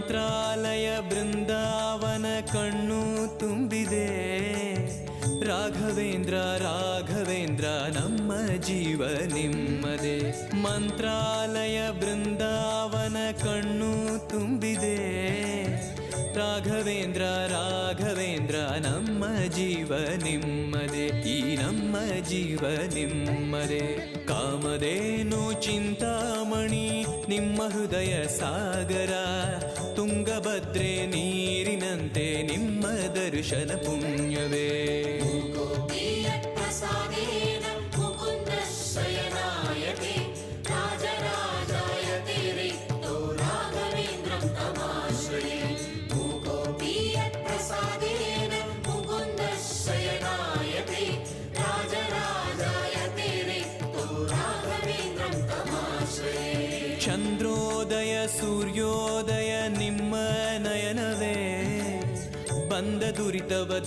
ಮಂತ್ರಾಲಯ ಬೃಂದಾವನ ಕಣ್ಣು ತುಂಬಿದೆ. ರಾಘವೇಂದ್ರ ರಾಘವೇಂದ್ರ ನಮ್ಮ ಜೀವ ನಿಮ್ಮದೇ. ಮಂತ್ರಾಲಯ ಬೃಂದಾವನ ಕಣ್ಣು ತುಂಬಿದೆ. ರಾಘವೇಂದ್ರ ರಾಘವೇಂದ್ರ ನಮ್ಮ ಜೀವ ನಿಮ್ಮದೇ. ಈ ನಮ್ಮ ಜೀವ ನಿಮ್ಮದೇ. ಕಾಮಧೇನು ಚಿಂತಾಮಣಿ ನಿಮ್ಮ ಹೃದಯ ಸಾಗರ. ತುಂಗಭದ್ರೆ ನೀರಿನಂತೆ ನಿಮ್ಮ ದರ್ಶನ ಪುಣ್ಯವೇ. ಚಂದ್ರೋದಯ ಸೂರ್ಯೋದಯ ನಿಮ್ಮ ನಯನವೇ. ಬಂದ ದುರಿತವ